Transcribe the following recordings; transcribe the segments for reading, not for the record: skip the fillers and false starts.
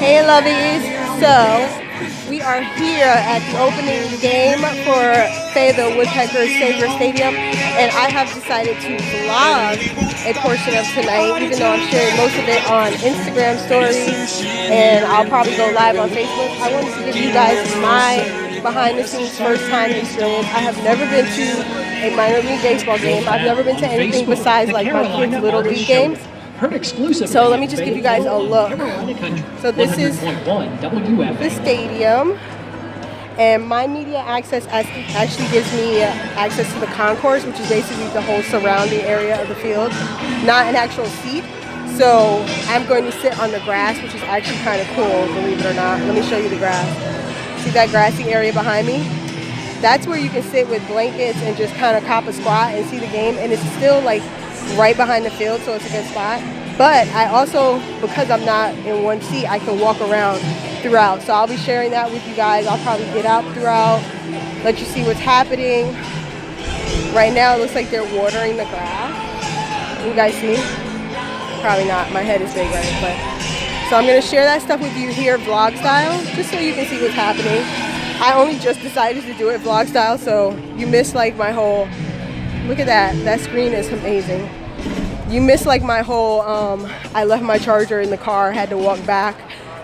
Hey lovies, so we are here at the opening game for Fayetteville Woodpeckers SEGRA Stadium, and I have decided to vlog a portion of tonight, even though I'm sharing most of it on Instagram stories, and I'll probably go live on Facebook. I wanted to give you guys my behind the scenes first time experience. I have never been to a minor league baseball game. I've never been to anything besides like my kids' little league games. So let me just give you guys a look. So this is the stadium, and my media access actually gives me access to the concourse, which is basically the whole surrounding area of the field, not an actual seat. So I'm going to sit on the grass, which is actually kind of cool, believe it or not. Let me show you the grass. See that grassy area behind me? That's where you can sit with blankets and just kind of cop a spot and see the game, and it's still like right behind the field, so it's a good spot. But I also, because I'm not in one seat, I can walk around throughout. So I'll be sharing that with you guys. I'll probably get out throughout, let you see what's happening. Right now it looks like they're watering the grass. You guys see? Probably not, my head is big, right? But so I'm gonna share that stuff with you here vlog style, just so you can see what's happening. I only just decided to do it vlog style, so you missed like my whole, look at that, that screen is amazing. You missed like my whole, I left my charger in the car, had to walk back,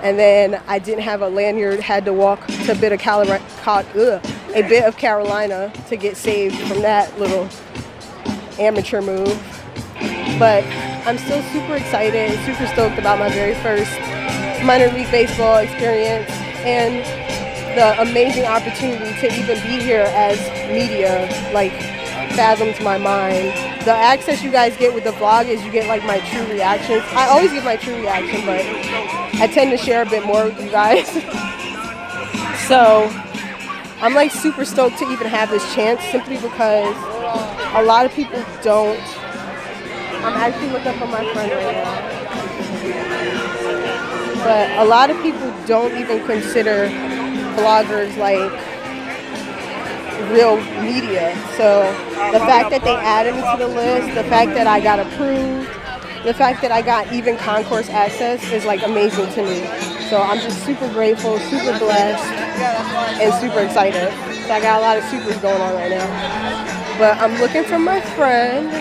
and then I didn't have a lanyard, had to walk to a bit of Carolina to get saved from that little amateur move. But I'm still super excited, super stoked about my very first minor league baseball experience, and the amazing opportunity to even be here as media, like, fathoms my mind. The access you guys get with the vlog is you get like my true reactions. I always give my true reaction, but I tend to share a bit more with you guys. So I'm like super stoked to even have this chance, simply because a lot of people don't. I'm actually looking for my friend right now. But a lot of people don't even consider vloggers like real media. So the fact that they added me to the list, the fact that I got approved, the fact that I got even concourse access is like amazing to me. So I'm just super grateful, super blessed, and super excited. So I got a lot of supers going on right now. But I'm looking for my friend.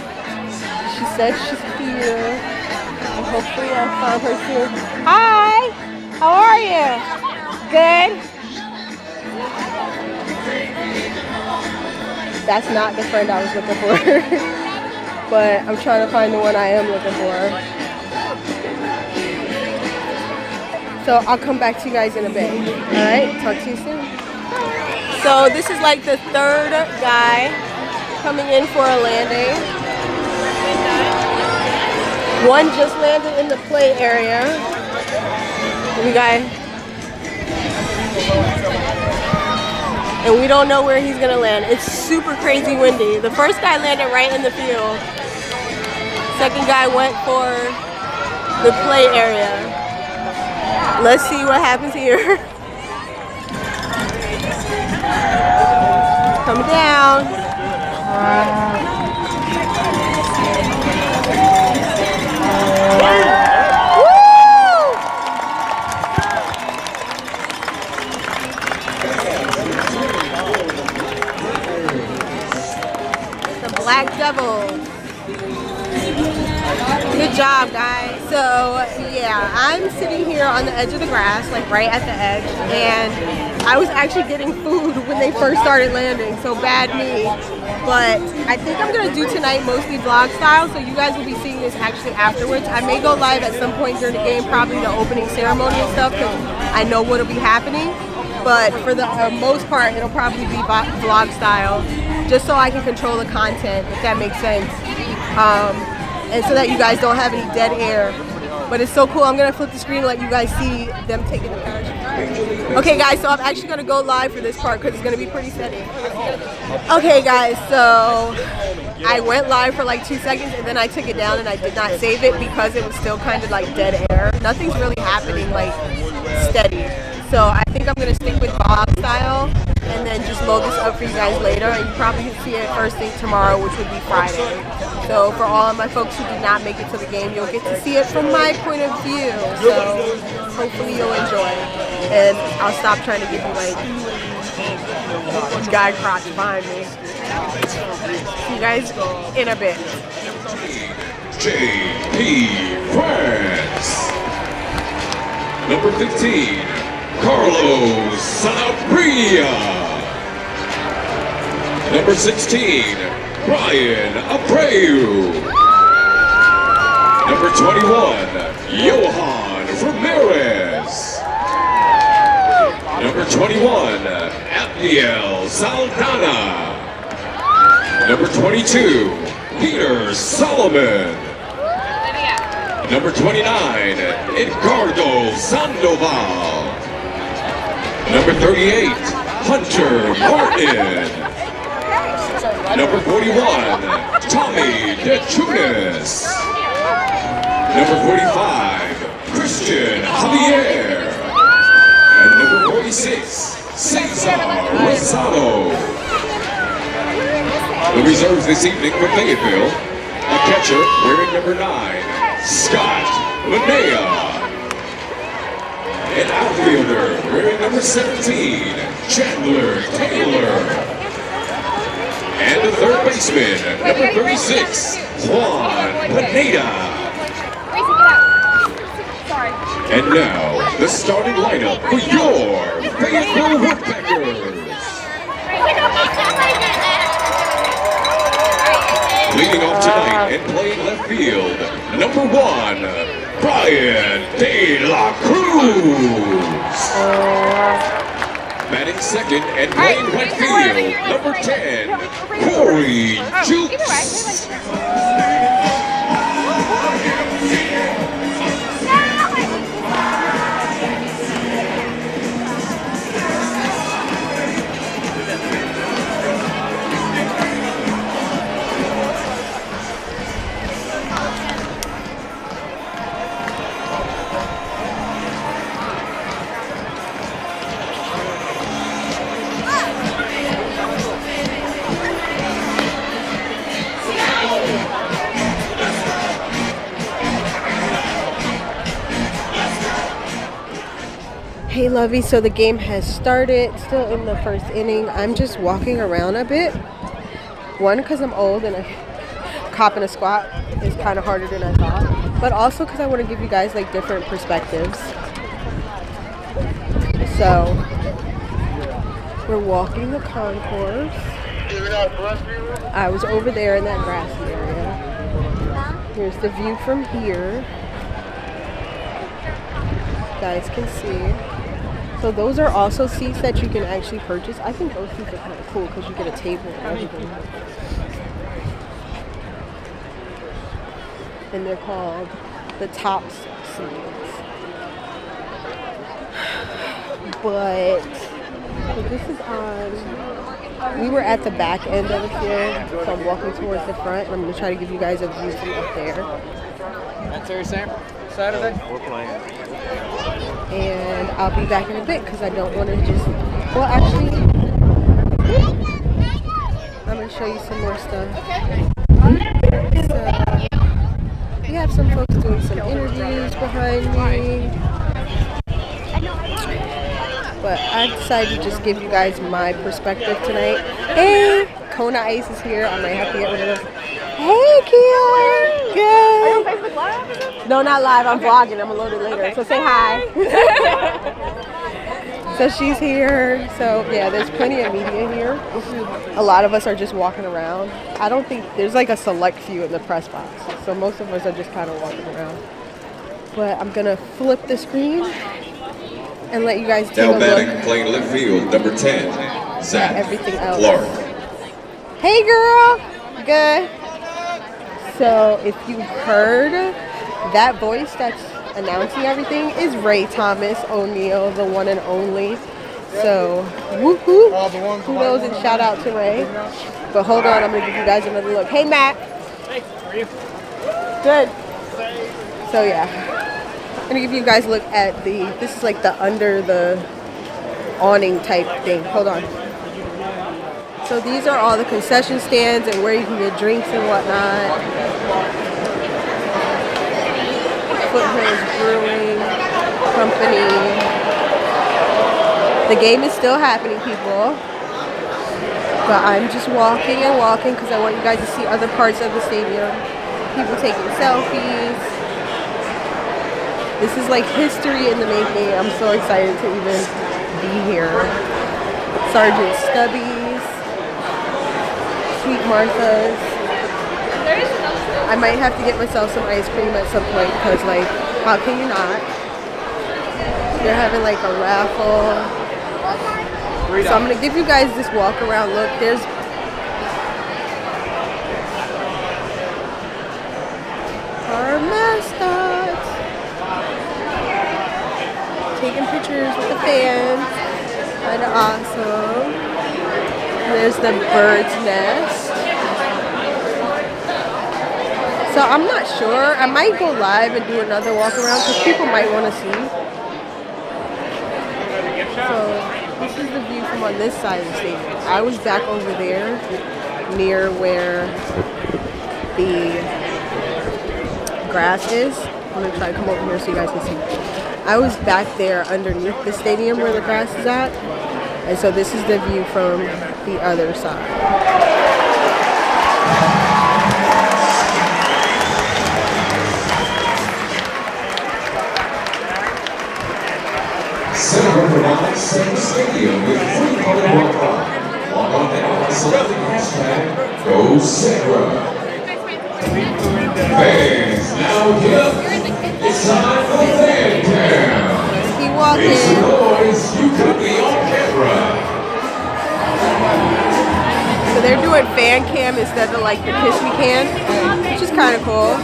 She said she's here. And hopefully I'll find her soon. Hi! How are you? Good? That's not the friend I was looking for. But I'm trying to find the one I am looking for. So I'll come back to you guys in a bit. Alright, talk to you soon. So this is like the third guy coming in for a landing. One just landed in the play area. We got, and we don't know where he's gonna land. It's super crazy windy. The first guy landed right in the field. Second guy went for the play area. Let's see what happens here. Coming down. Black Devils. Good job, guys. So yeah, I'm sitting here on the edge of the grass, like right at the edge, and I was actually getting food when they first started landing, so bad me. But I think I'm gonna do tonight mostly vlog style, so you guys will be seeing this actually afterwards. I may go live at some point during the game, probably the opening ceremony and stuff, because I know what'll be happening. But for the most part, it'll probably be vlog style, just so I can control the content, if that makes sense. And so that you guys don't have any dead air. But it's so cool. I'm gonna flip the screen and let you guys see them taking the parachute. Okay guys, so I'm actually gonna go live for this part because it's gonna be pretty steady. Okay guys, so I went live for like 2 seconds and then I took it down and I did not save it because it was still kind of like dead air. Nothing's really happening like steady. So I think I'm gonna stick with vlog style and then just load this up for you guys later, and you probably can see it first thing tomorrow, which would be Friday. So for all of my folks who did not make it to the game, you'll get to see it from my point of view. So hopefully you'll enjoy it. And I'll stop trying to give you like guy crotch behind me. See you guys in a bit. J.P. France. Number 15, Carlos Sanabria. Number 16, Brian Abreu. Number 21, Johan Ramirez. Number 21, Abdiel Saldana. Number 22, Peter Solomon. Number 29, Edgardo Sandoval. Number 38, Hunter Martin. Number 41, Tommy DeChunis. Number 45, Christian Javier. And number 46, Cesar Rosado. The reserves this evening for Fayetteville, a catcher wearing number 9, Scott Manea. An outfielder wearing number 17, Chandler Taylor. And a third baseman, number 36, Juan Pineda. And now, the starting lineup for your Fayetteville Woodpeckers. Leading off tonight and playing left field, number 1, Brian De La Cruz. Batting second and playing right field, number 10, Corey Jukes. Hey Lovey, so the game has started, still in the first inning. I'm just walking around a bit. One, because I'm old and a cop in a squat is kind of harder than I thought. But also because I want to give you guys like different perspectives. So, we're walking the concourse. I was over there in that grassy area. Here's the view from here. You guys can see. So those are also seats that you can actually purchase. I think those seats are kind of cool because you get a table and everything. And they're called the top seats. But this is on, we were at the back end of it here, so I'm walking towards the front, and I'm going to try to give you guys a view from up there. That's our Saturday? We're playing. And I'll be back in a bit because I don't want to just, well actually, I'm going to show you some more stuff. So, we have some folks doing some interviews behind me. But I decided to just give you guys my perspective tonight. Hey, Kona Ice is here. I might have to get rid of them. Hey, Keelan. Good. Are you on Facebook Live? No, not live. I'm vlogging. I'm going to load it later. So say hi. So she's here. So yeah, there's plenty of media here. A lot of us are just walking around. I don't think there's like a select few in the press box. So most of us are just kind of walking around. But I'm going to flip the screen and let you guys take a Now batting, look playing left field, number 10, Zach at everything else. Clark. Hey girl, good. So if you heard that voice that's announcing everything is Ray Thomas O'Neill, the one and only. So woohoo, kudos and shout out to Ray. But hold on, I'm gonna give you guys another look. Hey Matt. Hey, how are you? Good. So yeah. I'm gonna give you guys a look at this is like the under the awning type thing. Hold on. So these are all the concession stands and where you can get drinks and whatnot. Foothills Brewing Company. The game is still happening, people. But I'm just walking and walking because I want you guys to see other parts of the stadium. People taking selfies. This is like history in the making. I'm so excited to even be here. Sergeant Stubby's. Sweet Martha's. I might have to get myself some ice cream at some point because, like, how can you not? They're having like a raffle. So I'm going to give you guys this walk around look. There's our mascots. Taking pictures with the fans. Kind of awesome. There's the bird's nest. So I'm not sure. I might go live and do another walk around because people might want to see. So this is the view from on this side of the stadium. I was back over there near where the grass is. I'm going to try to come over here so you guys can see. I was back there underneath the stadium where the grass is at. And so this is the view from the other side. SEGRA provides SEGRA Stadium with free color walk-on. Log on now by selecting hashtag #GoSEGRA. Fans, now get up. It's time for fan cam. Keep walking. It's the noise. You could be on camera. So they're doing fan cam instead of like the kiss me can, which is kind of cool.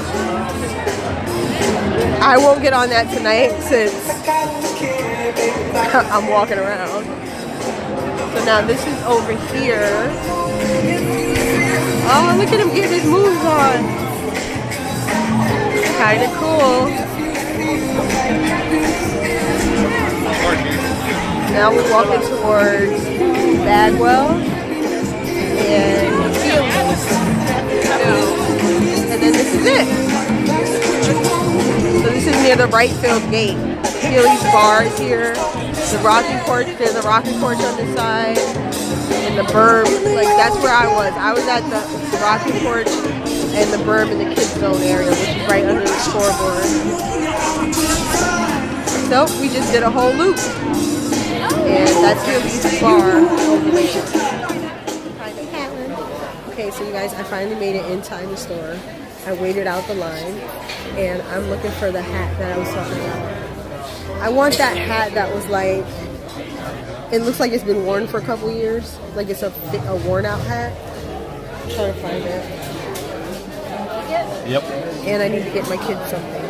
I won't get on that tonight since I'm walking around. So now this is over here. Oh, look at him getting his moves on. Kind of cool. Now we're walking towards Bagwell and then this is it. So this is near the right field gate. Healy's Bar is here. The rocking porch, there's a rocking porch on this side. And the berm, like that's where I was. I was at the rocking porch and the berm in the kids zone area, which is right under the scoreboard. So we just did a whole loop. And that's Healy's Bar over there. Okay, so you guys, I finally made it inside the store. I waited out the line, and I'm looking for the hat that I was talking about. I want that hat that was like, it looks like it's been worn for a couple years. Like it's a worn out hat. I'm trying to find it. Yep. And I need to get my kids something.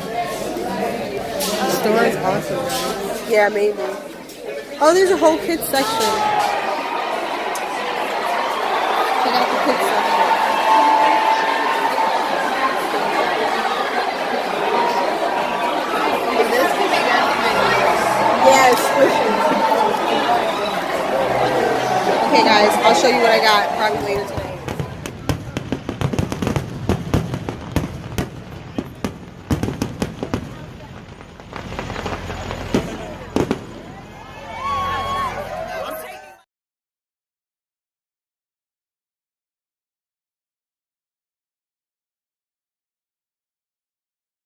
The store is awesome, right? Yeah, maybe. Oh, there's a whole kids section. Check out the kids section. Yeah, it's squishy. Okay guys, I'll show you what I got probably later today.